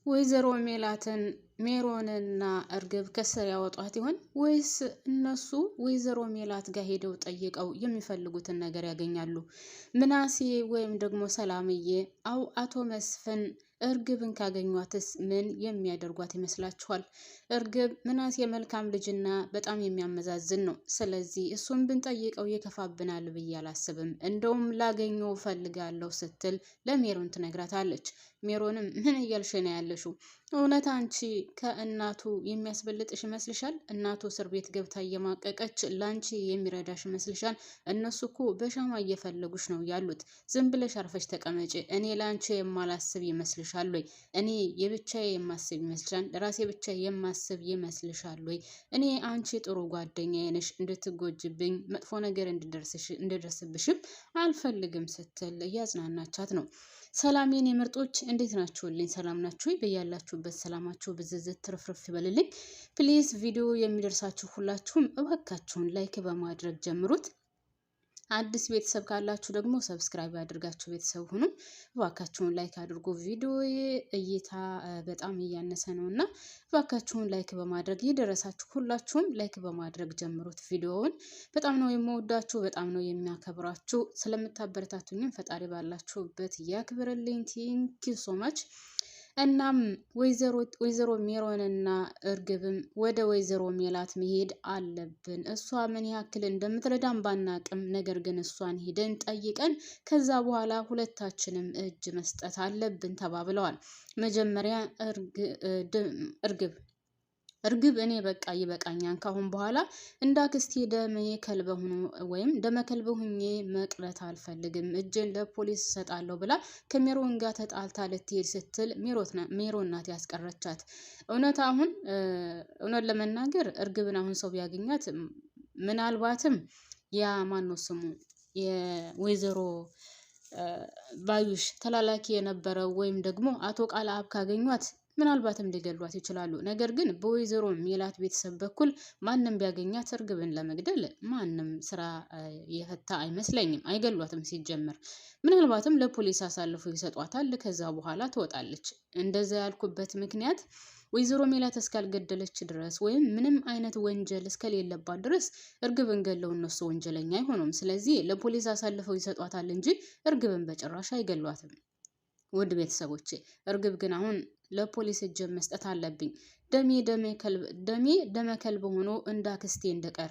ወይዘሮ ሜላትን ሜሮንና እርግብ ከስር ያወጧት ይሆን ወይስ እነሱ ወይዘሮ ሜላት ጋር ሄደው ጠይቀው የሚፈልጉትን ነገር ያገኛሉ? ምናሴ ወይም ደግሞ ሰላምዬ አቶ መስፍን እርግብን ካገኟትስ ምን የሚያደርጓት ይመስላችኋል? እርግብ ምናሴ መልካም ልጅና በጣም የሚያመዛዝን ነው። ስለዚህ እሱን ብንጠይቀው ይከፋብናል ብዬ አላስብም። እንደውም ላገኘው ፈልጋለሁ ስትል ለሜሮን ትነግራታለች። ሜሮንም ምን እያልሽ ነው ያለሽው? እውነት አንቺ ከእናቱ የሚያስበልጥሽ ይመስልሻል? እናቱ እስር ቤት ገብታ እየማቀቀች ለአንቺ የሚረዳሽ ይመስልሻል? እነሱ እኮ በሻማ እየፈለጉሽ ነው ያሉት። ዝም ብለሽ አርፈሽ ተቀመጪ። እኔ ለአንቺ የማላስብ ይመስልሻል ወይ? እኔ የብቻዬ የማስብ ይመስልሻል? ለራሴ ብቻ የማስብ ይመስልሻል ወይ? እኔ አንቺ ጥሩ ጓደኛዬ ነሽ፣ እንድትጎጅብኝ መጥፎ ነገር እንድደርስብሽም አልፈልግም ስትል እያጽናናቻት ነው። ሰላም የኔ ምርጦች እንዴት ናችሁልኝ? ሰላም ናችሁ? በያላችሁበት ሰላማችሁ ብዝዝት ትርፍርፍ ይበልልኝ። ፕሊዝ ቪዲዮ የሚደርሳችሁ ሁላችሁም እባካችሁን ላይክ በማድረግ ጀምሩት። አዲስ ቤተሰብ ካላችሁ ደግሞ ሰብስክራይብ ያድርጋችሁ ቤተሰብ ሁኑ። እባካችሁን ላይክ አድርጉ። ቪዲዮ እይታ በጣም እያነሰ ነው እና እባካችሁን ላይክ በማድረግ የደረሳችሁ ሁላችሁም ላይክ በማድረግ ጀምሩት ቪዲዮውን። በጣም ነው የምወዳችሁ፣ በጣም ነው የሚያከብራችሁ። ስለምታበረታቱኝም ፈጣሪ ባላችሁበት ያክብርልኝ። ቴንኪው ሶ ማች። እናም ወይዘሮ ሜሮንና እርግብም ወደ ወይዘሮ ሜላት መሄድ አለብን። እሷ ምን ያክል እንደምትረዳን ባናቅም፣ ነገር ግን እሷን ሂደን ጠይቀን ከዛ በኋላ ሁለታችንም እጅ መስጠት አለብን ተባብለዋል። መጀመሪያ እርግብ እኔ በቃ ይበቃኛል፣ ካሁን በኋላ እንዳክስቴ ደመ ከልበ ሆኖ ወይም ደመ ከልበ ሁኜ መቅረት አልፈልግም፣ እጄን ለፖሊስ እሰጣለሁ ብላ ከሜሮን ጋር ተጣልታ ልትሄድ ስትል ሜሮን ናት ያስቀረቻት። እውነት ለመናገር እርግብን አሁን ሰው ቢያገኛት ምናልባትም ያ ማነው ስሙ የወይዘሮ ባዩሽ ተላላኪ የነበረው ወይም ደግሞ አቶ ቃልአብ ካገኟት ምናልባትም ሊገሏት ይችላሉ። ነገር ግን በወይዘሮ ሜላት ቤተሰብ በኩል ማንም ቢያገኛት እርግብን ለመግደል ማንም ስራ የፈታ አይመስለኝም። አይገሏትም ሲጀመር። ምናልባትም ለፖሊስ አሳልፎ ይሰጧታል። ከዛ በኋላ ትወጣለች። እንደዛ ያልኩበት ምክንያት ወይዘሮ ሜላት እስካልገደለች ድረስ ወይም ምንም አይነት ወንጀል እስከሌለባት ድረስ እርግብን ገለው እነሱ ወንጀለኛ አይሆኑም። ስለዚህ ለፖሊስ አሳልፈው ይሰጧታል እንጂ እርግብን በጭራሽ አይገሏትም። ውድ ቤተሰቦቼ እርግብ ግን አሁን ለፖሊስ እጅ መስጠት አለብኝ። ደሜ ደመ ከልብ ሆኖ እንዳክስቴ እንደቀር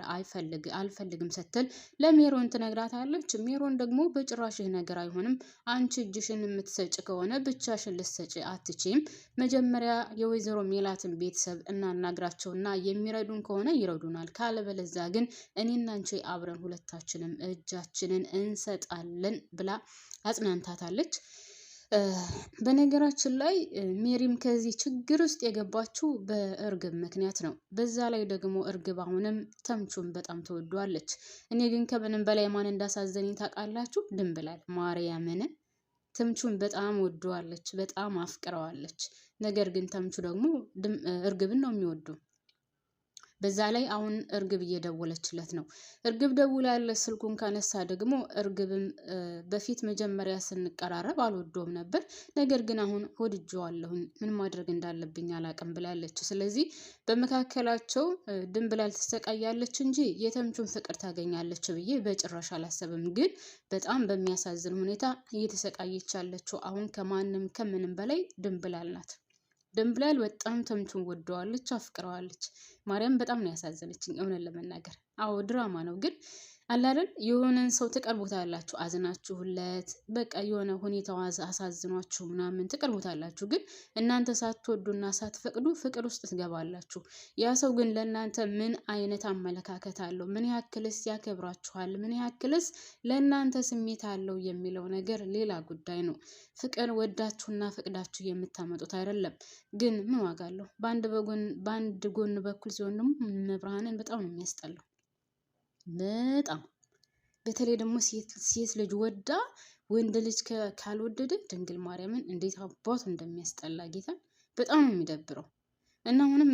አልፈልግም ስትል ለሜሮን ትነግራታለች። ሜሮን ደግሞ በጭራሽ ይህ ነገር አይሆንም፣ አንቺ እጅሽን የምትሰጭ ከሆነ ብቻሽን ልትሰጭ አትችም። መጀመሪያ የወይዘሮ ሜላትን ቤተሰብ እናናግራቸውና የሚረዱን ከሆነ ይረዱናል፣ ካለበለዛ ግን እኔና አንቺ አብረን ሁለታችንም እጃችንን እንሰጣለን ብላ አጽናንታታለች። በነገራችን ላይ ሜሪም ከዚህ ችግር ውስጥ የገባችው በእርግብ ምክንያት ነው። በዛ ላይ ደግሞ እርግብ አሁንም ተምቹን በጣም ትወዷለች። እኔ ግን ከምንም በላይ ማን እንዳሳዘነኝ ታውቃላችሁ? ድንብላል ማርያምን ተምቹን በጣም ወደዋለች፣ በጣም አፍቅረዋለች። ነገር ግን ተምቹ ደግሞ እርግብን ነው የሚወደው። በዛ ላይ አሁን እርግብ እየደወለችለት ነው። እርግብ ደውላለች። ስልኩን ካነሳ ደግሞ እርግብም በፊት መጀመሪያ ስንቀራረብ አልወደውም ነበር፣ ነገር ግን አሁን ወድጄዋለሁኝ፣ ምን ማድረግ እንዳለብኝ አላቅም ብላለች። ስለዚህ በመካከላቸው ድንብላል ትሰቃያለች እንጂ የተምቹን ፍቅር ታገኛለች ብዬ በጭራሽ አላሰብም። ግን በጣም በሚያሳዝን ሁኔታ እየተሰቃየች ያለችው አሁን ከማንም ከምንም በላይ ድንብላል ናት። ድንብላል በጣም ተምቹን ወደዋለች፣ አፍቅረዋለች። ማርያም በጣም ነው ያሳዘነችኝ እውነት ለመናገር። አዎ ድራማ ነው ግን አላደል የሆነን ሰው ትቀርቡታላችሁ፣ አዝናችሁለት፣ በቃ የሆነ ሁኔታው አሳዝኗችሁ ምናምን ትቀርቡታላችሁ። ግን እናንተ ሳትወዱና ሳትፈቅዱ ፍቅር ውስጥ ትገባላችሁ። ያ ሰው ግን ለእናንተ ምን አይነት አመለካከት አለው፣ ምን ያክልስ ያከብራችኋል፣ ምን ያክልስ ለእናንተ ስሜት አለው የሚለው ነገር ሌላ ጉዳይ ነው። ፍቅር ወዳችሁና ፈቅዳችሁ የምታመጡት አይደለም። ግን ምን ዋጋ አለው? በአንድ ጎን በኩል ሲሆን ደግሞ መብርሃንን በጣም ነው የሚያስጠላው። በጣም በተለይ ደግሞ ሴት ልጅ ወዳ ወንድ ልጅ ካልወደደ ድንግል ማርያምን እንዴት አባቱ እንደሚያስጠላ ጌታን በጣም ነው የሚደብረው። እና አሁንም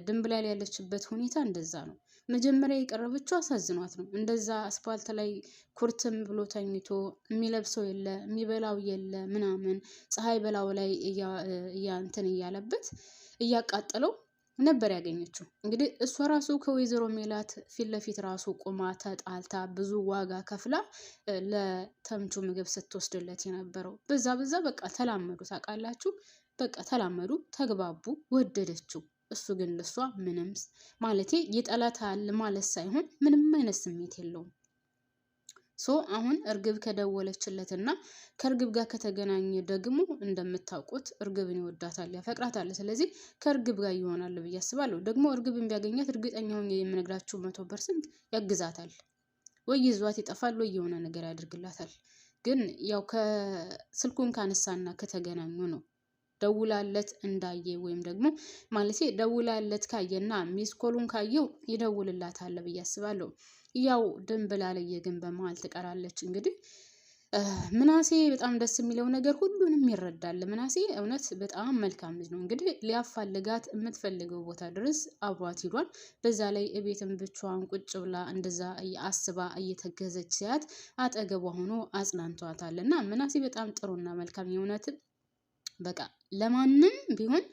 ድንብላል ያለችበት ሁኔታ እንደዛ ነው። መጀመሪያ የቀረበችው አሳዝኗት ነው። እንደዛ አስፓልት ላይ ኩርትም ብሎ ተኝቶ የሚለብሰው የለ የሚበላው የለ ምናምን ፀሐይ በላው ላይ እንትን እያለበት እያቃጠለው ነበር ያገኘችው። እንግዲህ እሷ ራሱ ከወይዘሮ ሜላት ፊት ለፊት ራሱ ቁማ ተጣልታ ብዙ ዋጋ ከፍላ ለተምቹ ምግብ ስትወስድለት የነበረው በዛ በቃ ተላመዱ። ታውቃላችሁ፣ በቃ ተላመዱ፣ ተግባቡ፣ ወደደችው። እሱ ግን ለሷ ምንም ማለቴ ይጠላታል ማለት ሳይሆን ምንም አይነት ስሜት የለውም። አሁን እርግብ ከደወለችለትና ከእርግብ ጋር ከተገናኘ ደግሞ እንደምታውቁት እርግብን ይወዳታል፣ ያፈቅራታል። ስለዚህ ከእርግብ ጋር ይሆናል ብዬ አስባለሁ። ደግሞ እርግብን ቢያገኛት እርግጠኛ ሆኜ የምነግራችሁ 100% ያግዛታል። ወይ ይዟት ይጠፋል ወይ የሆነ ነገር ያደርግላታል። ግን ያው ከስልኩን ካነሳና ከተገናኙ ነው። ደውላለት እንዳየ ወይም ደግሞ ማለት ደውላለት ካየና ሚስ ኮሉን ካየው ይደውልላታል ብዬ አስባለሁ። ያው ድንብላለየ ግን በመሀል ትቀራለች። እንግዲህ ምናሴ በጣም ደስ የሚለው ነገር ሁሉንም ይረዳል። ምናሴ እውነት በጣም መልካም ልጅ ነው። እንግዲህ ሊያፋልጋት የምትፈልገው ቦታ ድረስ አብሯት ሂዷል። በዛ ላይ እቤትም ብቻዋን ቁጭ ብላ እንደዛ አስባ እየተገዘች ሲያት አጠገቧ ሆኖ አጽናንቷታል። እና ምናሴ በጣም ጥሩና መልካም የእውነትን በቃ ለማንም ቢሆን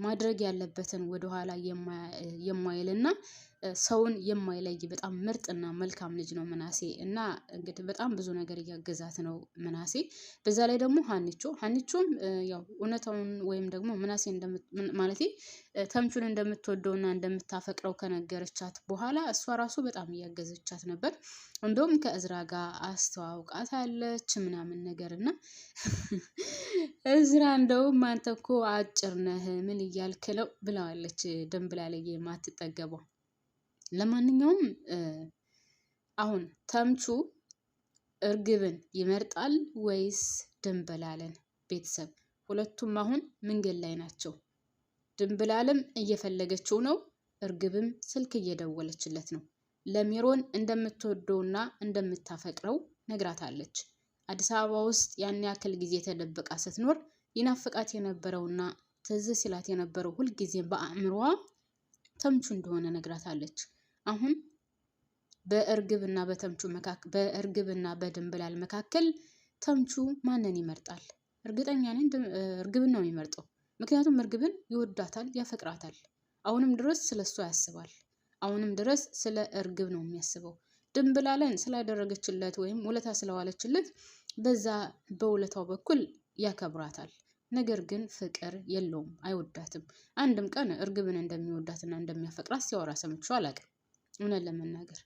ማድረግ ያለበትን ወደኋላ የማይልና ሰውን የማይለይ በጣም ምርጥና መልካም ልጅ ነው ምናሴ። እና እንግዲህ በጣም ብዙ ነገር እያገዛት ነው ምናሴ። በዛ ላይ ደግሞ ሀኒቾም ያው እውነታውን ወይም ደግሞ ምናሴ ማለቴ ተምቹን እንደምትወደውና እንደምታፈቅረው ከነገረቻት በኋላ እሷ ራሱ በጣም እያገዘቻት ነበር። እንደውም ከእዝራ ጋር አስተዋውቃታለች ምናምን ነገር እና እዝራ እንደውም አንተ እኮ አጭር ነህ ምን እያልክለው ብለዋለች። ድንብላለየ የማትጠገበው። ለማንኛውም አሁን ተምቹ እርግብን ይመርጣል ወይስ ድንብላልን? ቤተሰብ ሁለቱም አሁን መንገድ ላይ ናቸው። ድንብላልም እየፈለገችው ነው፣ እርግብም ስልክ እየደወለችለት ነው። ለሚሮን እንደምትወደውና እንደምታፈቅረው ነግራታለች። አዲስ አበባ ውስጥ ያን ያክል ጊዜ ተደብቃ ስትኖር ይናፍቃት የነበረውና ትዝ ሲላት የነበረው ሁልጊዜ በአእምሮዋ ተምቹ እንደሆነ ነግራታለች። አሁን በእርግብና በድንብላል መካከል ተምቹ ማንን ይመርጣል? እርግጠኛ ነኝ እርግብን ነው የሚመርጠው። ምክንያቱም እርግብን ይወዳታል፣ ያፈቅራታል። አሁንም ድረስ ስለሷ ያስባል። አሁንም ድረስ ስለ እርግብ ነው የሚያስበው። ድንብላልን ስላደረገችለት ወይም ውለታ ስለዋለችለት በዛ በውለታው በኩል ያከብራታል። ነገር ግን ፍቅር የለውም፣ አይወዳትም። አንድም ቀን እርግብን እንደሚወዳትና እንደሚያፈቅራት ሲያወራ ሰምቼው አላውቅም። እውነት ለመናገር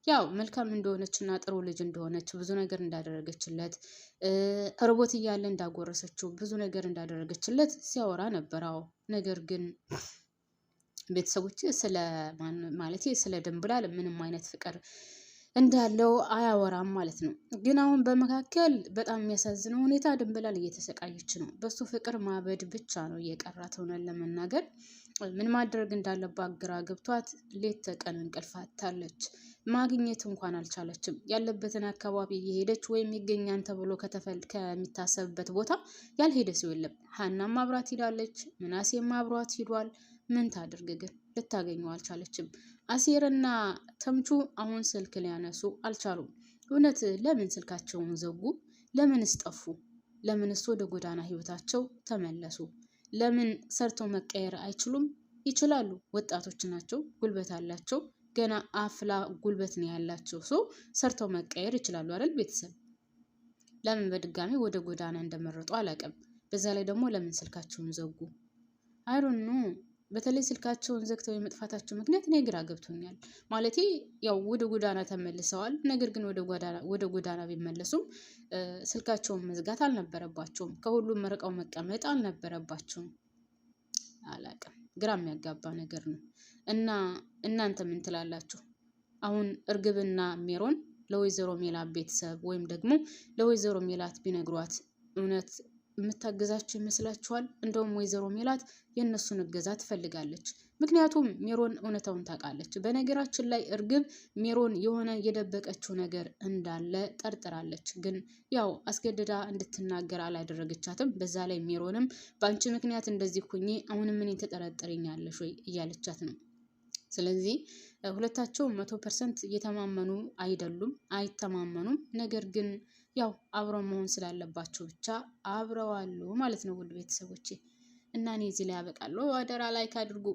ያው መልካም እንደሆነችና ጥሩ ልጅ እንደሆነች ብዙ ነገር እንዳደረገችለት ርቦት እያለ እንዳጎረሰችው ብዙ ነገር እንዳደረገችለት ሲያወራ ነበር። አዎ ነገር ግን ቤተሰቦች ስለ ድንብላል ምንም አይነት ፍቅር እንዳለው አያወራም ማለት ነው። ግን አሁን በመካከል በጣም የሚያሳዝነው ሁኔታ ድንብላል እየተሰቃየች ነው። በሱ ፍቅር ማበድ ብቻ ነው እየቀራት። ሆነን ለመናገር ምን ማድረግ እንዳለባት ግራ ገብቷት ሌት ተቀን እንቅልፍ አጥታለች። ማግኘት እንኳን አልቻለችም። ያለበትን አካባቢ እየሄደች ወይም ይገኛል ተብሎ ከሚታሰብበት ቦታ ያልሄደ ሰው የለም። ሀናም አብራት ሂዳለች፣ ምናሴም አብሯት ሂዷል። ምን ታድርግ ግን ልታገኘው አልቻለችም። አሴርና ተምቹ አሁን ስልክ ሊያነሱ አልቻሉም። እውነት ለምን ስልካቸውን ዘጉ? ለምንስ ጠፉ? ለምንስ ወደ ጎዳና ህይወታቸው ተመለሱ? ለምን ሰርተው መቀየር አይችሉም? ይችላሉ። ወጣቶች ናቸው፣ ጉልበት አላቸው። ገና አፍላ ጉልበት ነው ያላቸው። ሰርተው መቀየር ይችላሉ አይደል ቤተሰብ? ለምን በድጋሚ ወደ ጎዳና እንደመረጡ አላውቅም። በዛ ላይ ደግሞ ለምን ስልካቸውን ዘጉ? አይሮን ነው። በተለይ ስልካቸውን ዘግተው የመጥፋታቸው ምክንያት እኔ ግራ ገብቶኛል። ማለቴ ያው ወደ ጎዳና ተመልሰዋል። ነገር ግን ወደ ጎዳና ቢመለሱም ስልካቸውን መዝጋት አልነበረባቸውም። ከሁሉም መርቀው መቀመጥ አልነበረባቸውም። አላውቅም፣ ግራ የሚያጋባ ነገር ነው። እና እናንተ ምን ትላላችሁ? አሁን እርግብና ሜሮን ለወይዘሮ ሜላት ቤተሰብ ወይም ደግሞ ለወይዘሮ ሜላት ቢነግሯት እውነት የምታገዛቸው ይመስላችኋል? እንደውም ወይዘሮ ሜላት የእነሱን እገዛ ትፈልጋለች። ምክንያቱም ሜሮን እውነታውን ታውቃለች። በነገራችን ላይ እርግብ ሜሮን የሆነ የደበቀችው ነገር እንዳለ ጠርጥራለች። ግን ያው አስገድዳ እንድትናገር አላደረገቻትም። በዛ ላይ ሜሮንም በአንቺ ምክንያት እንደዚህ ሁኜ አሁንም እኔን ትጠረጥሪኛለሽ ወይ እያለቻት ነው። ስለዚህ ሁለታቸውም 100% እየተማመኑ አይደሉም፣ አይተማመኑም። ነገር ግን ያው አብረው መሆን ስላለባቸው ብቻ አብረው አሉ ማለት ነው ውድ ቤተሰቦቼ። እና እኔ እዚህ ላይ ያበቃለሁ። አደራ ላይክ አድርጉ።